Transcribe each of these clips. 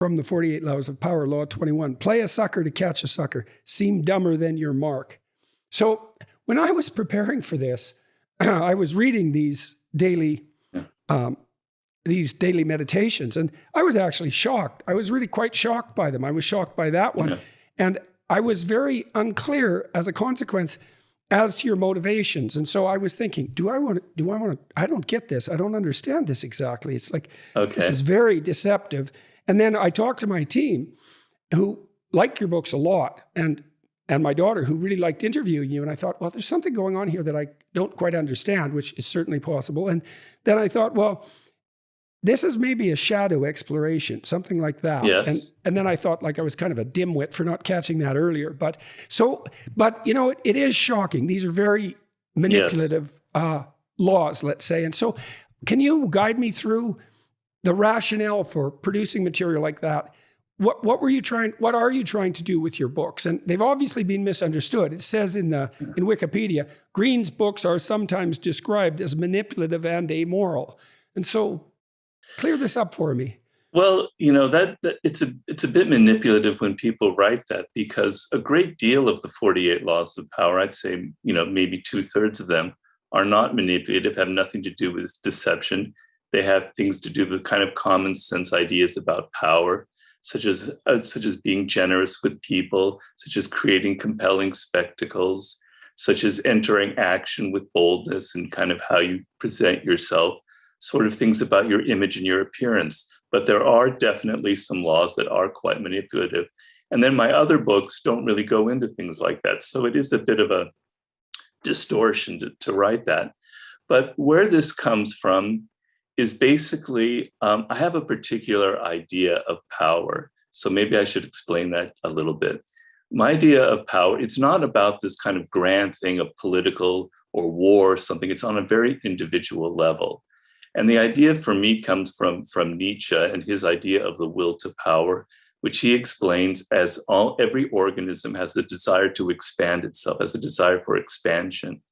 from the 48 Laws of Power, Law 21, play a sucker to catch a sucker, seem dumber than your mark. So when I was preparing for this, I was reading these daily meditations, and I was actually shocked. I was really quite shocked by them. I was shocked by that one. And I was very unclear as a consequence as to your motivations. And so I was thinking, I don't get this. I don't understand this exactly. It's like, this is very deceptive. And then I talked to my team who like your books a lot, and my daughter who really liked interviewing you. And I thought, well, there's something going on here that I don't quite understand, which is certainly possible. And then I thought, well, this is maybe a shadow exploration, something like that. Yes. And then I thought, like, I was kind of a dimwit for not catching that earlier. But you know, it is shocking. These are very manipulative laws, let's say. And so can you guide me through the rationale for producing material like that? What are you trying to do with your books? And they've obviously been misunderstood. It says in Wikipedia, Greene's books are sometimes described as manipulative and amoral. And so clear this up for me. Well, you know, that it's a bit manipulative when people write that, because a great deal of the 48 Laws of Power, I'd say, you know, maybe 2/3 of them are not manipulative, have nothing to do with deception. They have things to do with kind of common sense ideas about power, such as being generous with people, such as creating compelling spectacles, such as entering action with boldness and kind of how you present yourself, sort of things about your image and your appearance. But there are definitely some laws that are quite manipulative. And then my other books don't really go into things like that. So it is a bit of a distortion to write that. But where this comes from is basically, I have a particular idea of power. So maybe I should explain that a little bit. My idea of power, it's not about this kind of grand thing of political or war or something. It's on a very individual level. And the idea for me comes from Nietzsche and his idea of the will to power, which he explains as every organism has the desire to expand itself, has a desire for expansion.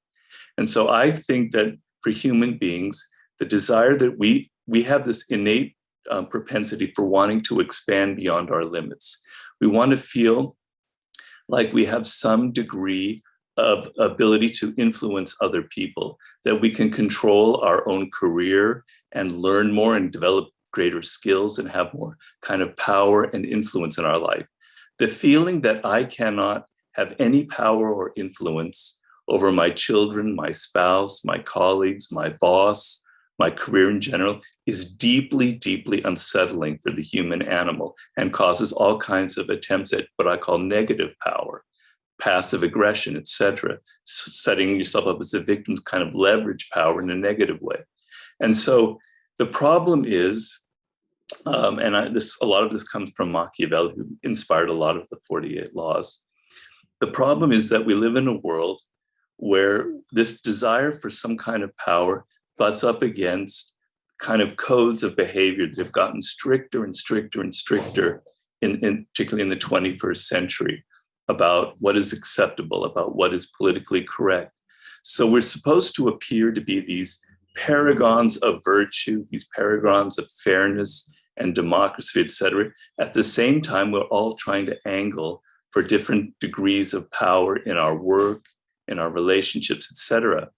And so I think that for human beings, the desire that we have this innate propensity for wanting to expand beyond our limits. We want to feel like we have some degree of ability to influence other people, that we can control our own career and learn more and develop greater skills and have more kind of power and influence in our life. The feeling that I cannot have any power or influence over my children, my spouse, my colleagues, my boss, my career in general is deeply, deeply unsettling for the human animal and causes all kinds of attempts at what I call negative power, passive aggression, etc., setting yourself up as a victim to kind of leverage power in a negative way. And so the problem is, a lot of this comes from Machiavelli, who inspired a lot of the 48 Laws. The problem is that we live in a world where this desire for some kind of power butts up against kind of codes of behavior that have gotten stricter and stricter and stricter, particularly in the 21st century, about what is acceptable, about what is politically correct. So we're supposed to appear to be these paragons of virtue, these paragons of fairness and democracy, et cetera. At the same time, we're all trying to angle for different degrees of power in our work, in our relationships, et cetera.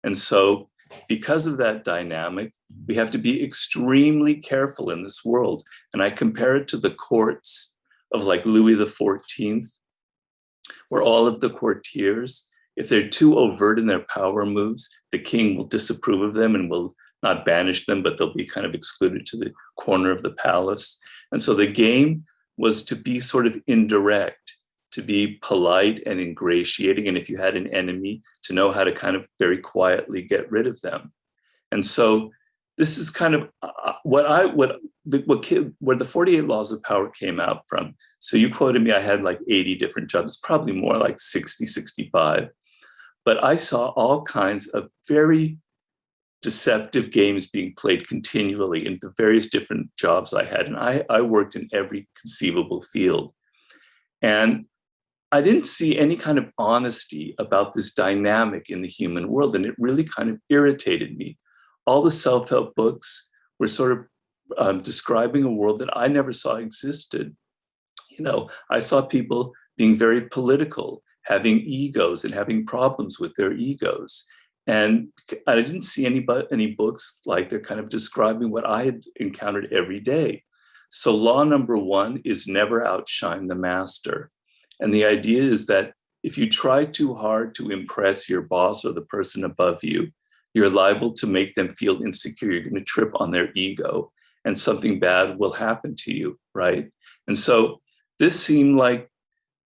And so because of that dynamic, we have to be extremely careful in this world. And I compare it to the courts of like Louis XIV, where all of the courtiers, if they're too overt in their power moves, the king will disapprove of them and will not banish them, but they'll be kind of excluded to the corner of the palace. And so the game was to be sort of indirect, to be polite and ingratiating. And if you had an enemy, to know how to kind of very quietly get rid of them. And so this is kind of where the 48 Laws of Power came out from. So you quoted me, I had like 80 different jobs, probably more like 60, 65. But I saw all kinds of very deceptive games being played continually in the various different jobs I had. And I worked in every conceivable field. And I didn't see any kind of honesty about this dynamic in the human world. And it really kind of irritated me. All the self-help books were sort of describing a world that I never saw existed. I saw people being very political, having egos and having problems with their egos. And I didn't see any books like they're kind of describing what I had encountered every day. So law number one is never outshine the master. And the idea is that if you try too hard to impress your boss or the person above you, you're liable to make them feel insecure. You're going to trip on their ego and something bad will happen to you, right? And so this seemed like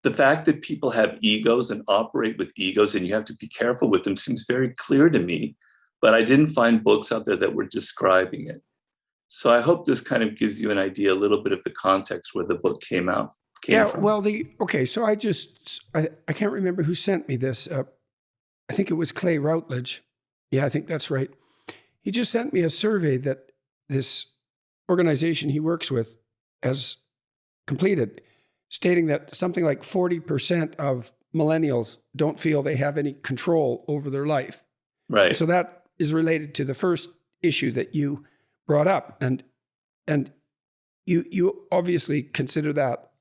the fact that people have egos and operate with egos and you have to be careful with them seems very clear to me, but I didn't find books out there that were describing it. So I hope this kind of gives you an idea, a little bit of the context where the book came from. Well, so I can't remember who sent me this. I think it was Clay Routledge. Yeah, I think that's right. He just sent me a survey that this organization he works with has completed, stating that something like 40% of millennials don't feel they have any control over their life. Right. And so that is related to the first issue that you brought up. And you obviously consider that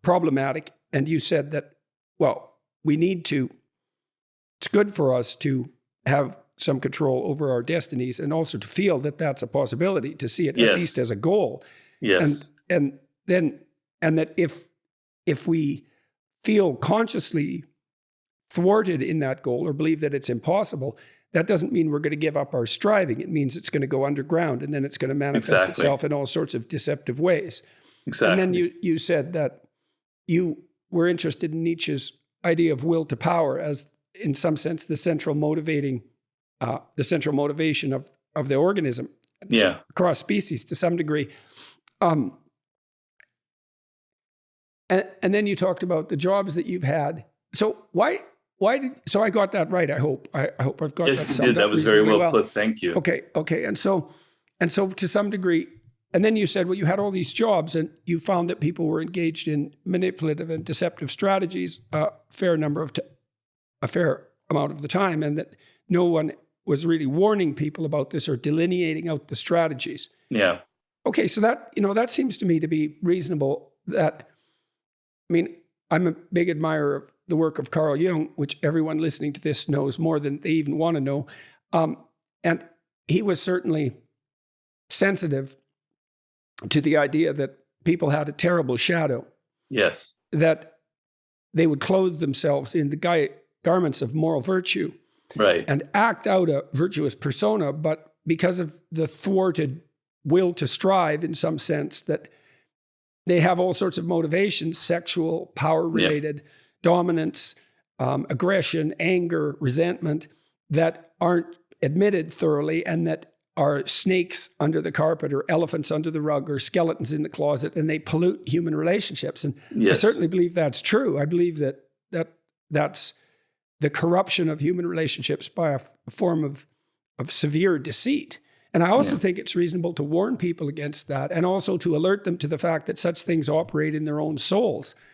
problematic. And you said that, well, it's good for us to have some control over our destinies and also to feel that that's a possibility, to see it at least as a goal. Yes. And that if we feel consciously thwarted in that goal or believe that it's impossible, that doesn't mean we're going to give up our striving. It means it's going to go underground and then it's going to manifest itself in all sorts of deceptive ways. Exactly. And then you said that you were interested in Nietzsche's idea of will to power as, in some sense, the central motivation of the organism, across species to some degree. And then you talked about the jobs that you've had. So so I got that right. I hope I've got that. Yes, you did. That was very well put. Thank you. Okay. And so to some degree, and then you said, well, you had all these jobs and you found that people were engaged in manipulative and deceptive strategies a fair amount of the time, and that no one was really warning people about this or delineating out the strategies. Yeah. Okay, so that seems to me to be reasonable. I'm a big admirer of the work of Carl Jung, which everyone listening to this knows more than they even want to know. And he was certainly sensitive to the idea that people had a terrible shadow. Yes. That they would clothe themselves in the garments of moral virtue. Right. And act out a virtuous persona, but because of the thwarted will to strive, in some sense, that they have all sorts of motivations, sexual, power-related, dominance, aggression, anger, resentment, that aren't admitted thoroughly and that are snakes under the carpet or elephants under the rug or skeletons in the closet, and they pollute human relationships. And I certainly believe that's true. I believe that's the corruption of human relationships by a form of severe deceit. And I also think it's reasonable to warn people against that and also to alert them to the fact that such things operate in their own souls.